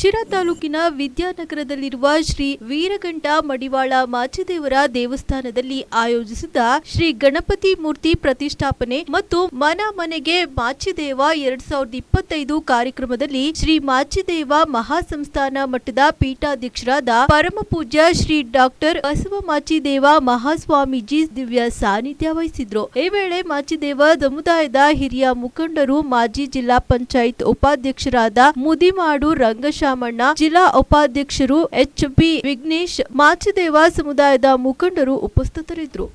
ಶಿರಾ ತಾಲೂಕಿನ ವಿದ್ಯಾನಗರದಲ್ಲಿರುವ ಶ್ರೀ ವೀರಘಂಟ ಮಡಿವಾಳ ಮಾಚಿದೇವರ ದೇವಸ್ಥಾನದಲ್ಲಿ ಆಯೋಜಿಸಿದ್ದ ಶ್ರೀ ಗಣಪತಿ ಮೂರ್ತಿ ಪ್ರತಿಷ್ಠಾಪನೆ ಮತ್ತು ಮನ ಮನೆಗೆ ಮಾಚಿದೇವ 2025 ಕಾರ್ಯಕ್ರಮದಲ್ಲಿ ಶ್ರೀ ಮಾಚಿದೇವ ಮಹಾಸಂಸ್ಥಾನ ಮಠದ ಪೀಠಾಧ್ಯಕ್ಷರಾದ ಪರಮಪೂಜ್ಯ ಶ್ರೀ ಡಾಕ್ಟರ್ ಬಸವ ಮಾಚಿದೇವ ಮಹಾಸ್ವಾಮೀಜಿ ದಿವ್ಯ ಸಾನ್ನಿಧ್ಯ ವಹಿಸಿದ್ರು. ಈ ವೇಳೆ ಮಾಚಿದೇವ ಸಮುದಾಯದ ಹಿರಿಯ ಮುಖಂಡರು, ಮಾಜಿ ಜಿಲ್ಲಾ ಪಂಚಾಯತ್ ಉಪಾಧ್ಯಕ್ಷರಾದ ಮುದಿಮಾಡು ರಂಗಶಾಮಣ್ಣ, ಜಿಲ್ಲಾ ಉಪಾಧ್ಯಕ್ಷರು ಎಚ್.ಬಿ. ವಿಘ್ನೇಶ್, ಮಾಚಿದೇವ ಸಮುದಾಯದ ಮುಖಂಡರು ಉಪಸ್ಥಿತರಿದ್ದರು.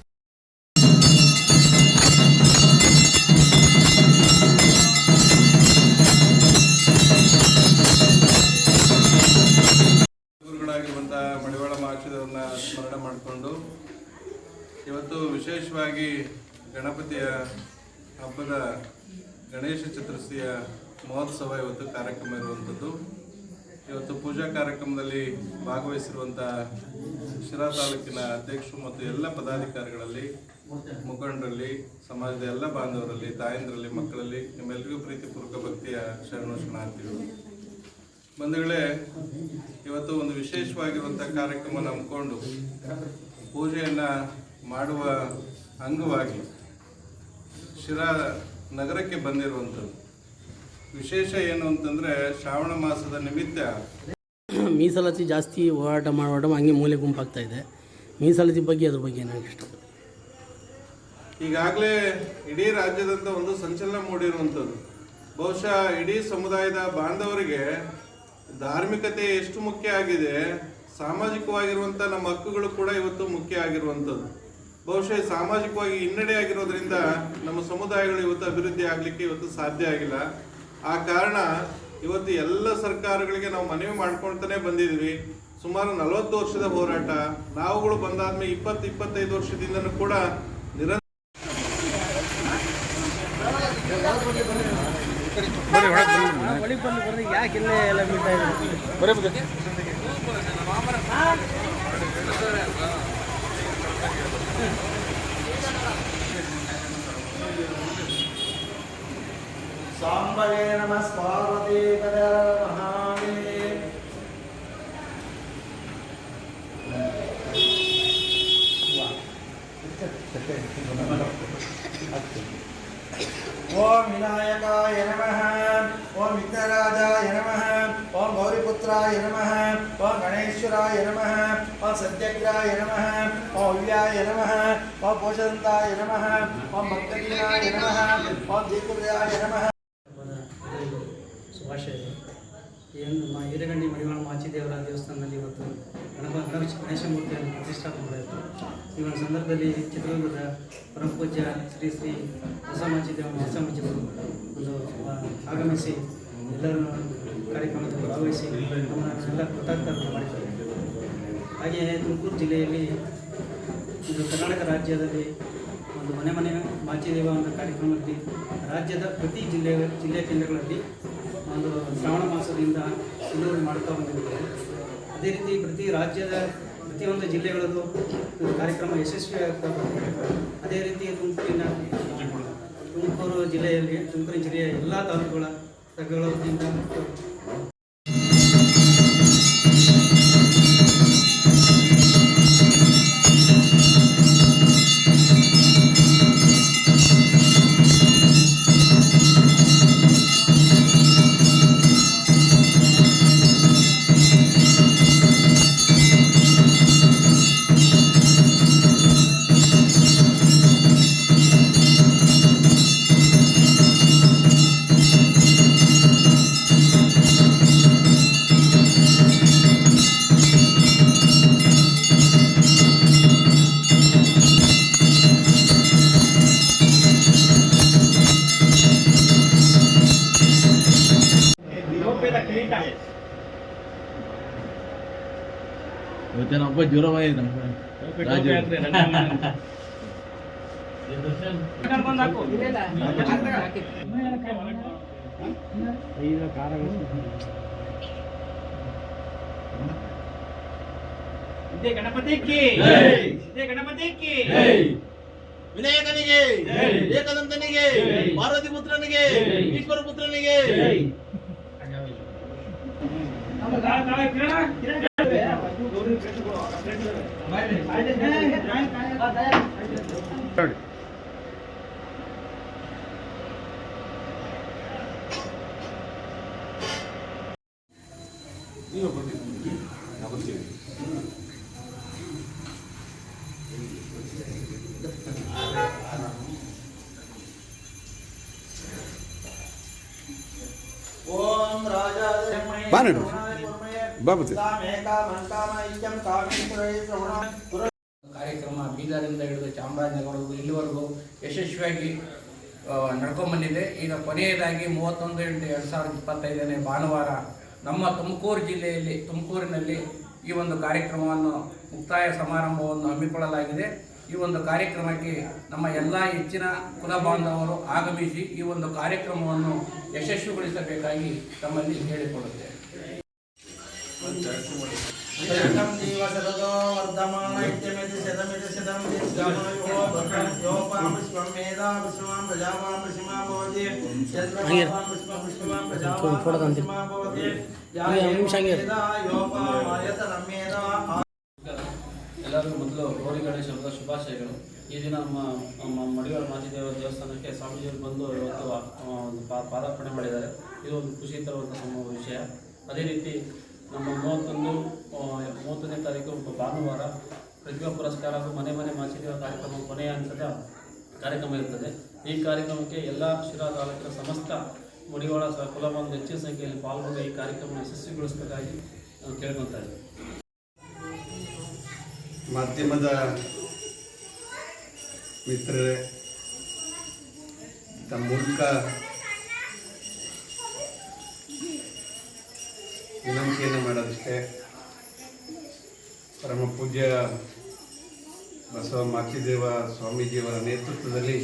ಗುರುಗಳಾಗಿರುವಂತಹ ಮಡಿವಾಳ ಮಾಚಿದೇವರನ್ನ ಸ್ಮರಣೆ ಮಾಡಿಕೊಂಡು ಇವತ್ತು ವಿಶೇಷವಾಗಿ ಗಣಪತಿಯ ಹಬ್ಬದ ಗಣೇಶ ಚತುರ್ಥಿಯ ಮಹೋತ್ಸವ ಇವತ್ತು ಕಾರ್ಯಕ್ರಮ ಇರುವಂಥದ್ದು. ಇವತ್ತು ಪೂಜಾ ಕಾರ್ಯಕ್ರಮದಲ್ಲಿ ಭಾಗವಹಿಸಿರುವಂಥ ಶಿರಾ ತಾಲೂಕಿನ ಅಧ್ಯಕ್ಷರು ಮತ್ತು ಎಲ್ಲ ಪದಾಧಿಕಾರಿಗಳಲ್ಲಿ, ಮುಖಂಡರಲ್ಲಿ, ಸಮಾಜದ ಎಲ್ಲ ಬಾಂಧವರಲ್ಲಿ, ತಾಯಂದರಲ್ಲಿ, ಮಕ್ಕಳಲ್ಲಿ ನಿಮ್ಮೆಲ್ಲರಿಗೂ ಪ್ರೀತಿಪೂರ್ವಕ ಭಕ್ತಿಯ ಶರಣಾರ್ಥಿಗಳು. ಬಂಧುಗಳೇ, ಇವತ್ತು ಒಂದು ವಿಶೇಷವಾಗಿರುವಂಥ ಕಾರ್ಯಕ್ರಮ ನಂಬಿಕೊಂಡು ಪೂಜೆಯನ್ನು ಮಾಡುವ ಅಂಗವಾಗಿ ಶಿರಾ ನಗರಕ್ಕೆ ಬಂದಿರುವಂಥದ್ದು. ವಿಶೇಷ ಏನು ಅಂತಂದರೆ ಶ್ರಾವಣ ಮಾಸದ ನಿಮಿತ್ತ ಮೀಸಲಾತಿ ಜಾಸ್ತಿ ಹೋರಾಟ ಹಂಗೆ ಮೂಲೆ ಗುಂಪಾಗ್ತಾ ಇದೆ. ಮೀಸಲಾತಿ ಬಗ್ಗೆ ಅದ್ರ ಬಗ್ಗೆ ಏನಾಗಿ ಇಷ್ಟಪಡ್ತೀನಿ. ಈಗಾಗಲೇ ಇಡೀ ರಾಜ್ಯದಂತ ಒಂದು ಸಂಚಲನ ಮೂಡಿರುವಂಥದ್ದು. ಬಹುಶಃ ಇಡೀ ಸಮುದಾಯದ ಬಾಂಧವರಿಗೆ ಧಾರ್ಮಿಕತೆ ಎಷ್ಟು ಮುಖ್ಯ ಆಗಿದೆ, ಸಾಮಾಜಿಕವಾಗಿರುವಂಥ ನಮ್ಮ ಹಕ್ಕುಗಳು ಕೂಡ ಇವತ್ತು ಮುಖ್ಯ ಆಗಿರುವಂಥದ್ದು. ಬಹುಶಃ ಸಾಮಾಜಿಕವಾಗಿ ಹಿನ್ನಡೆ ಆಗಿರೋದ್ರಿಂದ ನಮ್ಮ ಸಮುದಾಯಗಳು ಇವತ್ತು ಅಭಿವೃದ್ಧಿ ಆಗಲಿಕ್ಕೆ ಇವತ್ತು ಸಾಧ್ಯ ಆಗಿಲ್ಲ. ಆ ಕಾರಣ ಇವತ್ತು ಎಲ್ಲ ಸರ್ಕಾರಗಳಿಗೆ ನಾವು ಮನವಿ ಮಾಡ್ಕೊಳ್ತಾನೆ ಬಂದಿದ್ವಿ. ಸುಮಾರು 40 ವರ್ಷದ ಹೋರಾಟ. ನಾವುಗಳು ಬಂದಾದ್ಮೇಲೆ 20-25 ವರ್ಷದಿಂದನೂ ಕೂಡ ಸಾಂಬವೇ ನಮಃ ಪಾರ್ವತಿ ಪದ ಮಹಾದೇವ. ಓಂ ವಿನಾಯಕಾಯ ನಮಃ, ಓಂ ವಿಘ್ನರಾಜಾಯ ನಮಃ, ಓಂ ಗೌರಿಪುತ್ರಾಯ ನಮಃ, ಓಂ ಗಣೇಶ್ವರಾಯ ನಮಃ, ಓಂ ಸತ್ಯಗ್ರಾಯ ನಮಃ, ಓಂ ಅವ್ಯಾಯ ನಮಃ, ಓಂ ಪೋಷದಂತಾಯ ನಮಃ, ಓಂ ಭಕ್ತಗೀನಾಯ ನಮಃ, ಓಂ ದೀಪುರ್ಯಾಯ ನಮಃ. ಶುಭಾಶಯ. ಏನು ನಮ್ಮ ವೀರಘಂಟಿ ಮಡಿವಾಳ ಮಾಚಿದೇವರ ದೇವಸ್ಥಾನದಲ್ಲಿ ಇವತ್ತು ಗಣೇಶ ಮೂರ್ತಿಯನ್ನು ಪ್ರತಿಷ್ಠಾಪನೆ ಮಾಡಿತ್ತು. ಈ ಒಂದು ಸಂದರ್ಭದಲ್ಲಿ ಚಿತ್ರದುರ್ಗದ ಪರಮಪೂಜ್ಯ ಶ್ರೀ ಶ್ರೀ ಬಸವ ಮಾಚಿದೇವ ಮಹಾಸ್ವಾಮೀಜಿಗಳು ಒಂದು ಆಗಮಿಸಿ ಎಲ್ಲರೂ ಕಾರ್ಯಕ್ರಮದಲ್ಲಿ ಭಾಗವಹಿಸಿ ನಮ್ಮನ್ನೆಲ್ಲ ಕೃತಜ್ಞತೆ ಮಾಡಿದ್ದಾರೆ. ಹಾಗೆಯೇ ತುಮಕೂರು ಜಿಲ್ಲೆಯಲ್ಲಿ ಇದು ಕರ್ನಾಟಕ ರಾಜ್ಯದಲ್ಲಿ ಒಂದು ಮನೆ ಮನೆ ಮಾಚಿದೇವ ಅನ್ನೋ ಕಾರ್ಯಕ್ರಮದಲ್ಲಿ ರಾಜ್ಯದ ಪ್ರತಿ ಜಿಲ್ಲೆಯ ಕೇಂದ್ರಗಳಲ್ಲಿ ಒಂದು ಶ್ರಾವಣ ಮಾಸದಿಂದ ಇನ್ನೂರು ಮಾಡ್ತಾ ಬಂದಿದ್ದಾರೆ. ಅದೇ ರೀತಿ ಪ್ರತಿ ರಾಜ್ಯದ ಪ್ರತಿಯೊಂದು ಜಿಲ್ಲೆಗಳಲ್ಲೂ ಕಾರ್ಯಕ್ರಮ ಯಶಸ್ವಿಯಾಗ್ತಾ ಬಂದಿದೆ. ಅದೇ ರೀತಿ ತುಮಕೂರು ಜಿಲ್ಲೆಯ ಎಲ್ಲ ತಾಲೂಕುಗಳ ಸಂಘಗಳ ವತಿಯಿಂದ ಇವತ್ತೇನಪ್ಪ ಜ್ವರವಾಗಿದೆ ನಮ್ಗೆ. ಗಣಪತಿಗೆ ವಿನಾಯಕನಿಗೆ, ಏಕದಂತನಿಗೆ, ಪಾರ್ವತಿ ಪುತ್ರನಿಗೆ, ಈಶ್ವರ ಪುತ್ರನಿಗೆ ಓಂ ಬಾನಡು ಬಾಬತಿ ಕಾರ್ಯಕ್ರಮ ಬೀದರಿಂದ ಹಿಡಿದು ಚಾಮರಾಜನಗರವರೆಗೂ ಇಲ್ಲಿವರೆಗೂ ಯಶಸ್ವಿಯಾಗಿ ನಡ್ಕೊಂಡ್ಬಂದಿದೆ. ಈಗ ಕೊನೆಯದಾಗಿ 31/8/2025 ಭಾನುವಾರ ನಮ್ಮ ತುಮಕೂರು ಜಿಲ್ಲೆಯಲ್ಲಿ ತುಮಕೂರಿನಲ್ಲಿ ಈ ಒಂದು ಕಾರ್ಯಕ್ರಮವನ್ನು ಮುಕ್ತಾಯ ಸಮಾರಂಭವನ್ನು ಹಮ್ಮಿಕೊಳ್ಳಲಾಗಿದೆ. ಈ ಒಂದು ಕಾರ್ಯಕ್ರಮಕ್ಕೆ ನಮ್ಮ ಎಲ್ಲ ಹೆಚ್ಚಿನ ಕುಲ ಬಾಂಧವರು ಆಗಮಿಸಿ ಈ ಒಂದು ಕಾರ್ಯಕ್ರಮವನ್ನು ಯಶಸ್ವಿಗೊಳಿಸಬೇಕಾಗಿ ತಮ್ಮಲ್ಲಿ ಹೇಳಿಕೊಳ್ಳುತ್ತೇವೆ. ಎಲ್ಲರಿಗೂ ಮೊದಲು ಗೌರಿ ಗಣೇಶ ಹಬ್ಬದ ಶುಭಾಶಯಗಳು. ಈ ದಿನ ನಮ್ಮ ಮಡಿವಾಳ ಮಾಚಿದೇವರ ದೇವಸ್ಥಾನಕ್ಕೆ ಸ್ವಾಮೀಜಿಯವರು ಬಂದು ಇವತ್ತು ಒಂದು ಪಾದಾರ್ಪಣೆ ಮಾಡಿದ್ದಾರೆ. ಇದು ಒಂದು ಖುಷಿ ತರುವಂಥ ವಿಷಯ. ಅದೇ ರೀತಿ ನಮ್ಮ 31ನೇ ತಾರೀಕು ಭಾನುವಾರ ಪ್ರತಿಭಾ ಪುರಸ್ಕಾರ ಹಾಗೂ ಮನೆ ಮನೆ ಮಾಚಿದೇವರ ಕಾರ್ಯಕ್ರಮ ಕೊನೆಯ ಹಂತದ ಕಾರ್ಯಕ್ರಮ ಇರ್ತದೆ. ಈ ಕಾರ್ಯಕ್ರಮಕ್ಕೆ ಎಲ್ಲ ಶಿರಾ ತಾಲೂಕಿನ ಸಮಸ್ತ ಮಡಿವಾಳ ಕುಲಬಾಂಧವರು ಹೆಚ್ಚಿನ ಸಂಖ್ಯೆಯಲ್ಲಿ ಪಾಲ್ಗೊಂಡು ಈ ಕಾರ್ಯಕ್ರಮವನ್ನು ಯಶಸ್ವಿಗೊಳಿಸಬೇಕಾಗಿ ಕೇಳ್ಕೊತಾ ಇದ್ದೀವಿ. ಮಾಧ್ಯಮದ ಮಿತ್ರರೇ, ತಮ್ಮ ಮೂಲಕ ವಿನಂತಿಯನ್ನು ಮಾಡೋದಷ್ಟೇ. ಪರಮ ಪೂಜ್ಯ ಬಸವ ಮಾಚಿದೇವ ಸ್ವಾಮೀಜಿಯವರ ನೇತೃತ್ವದಲ್ಲಿ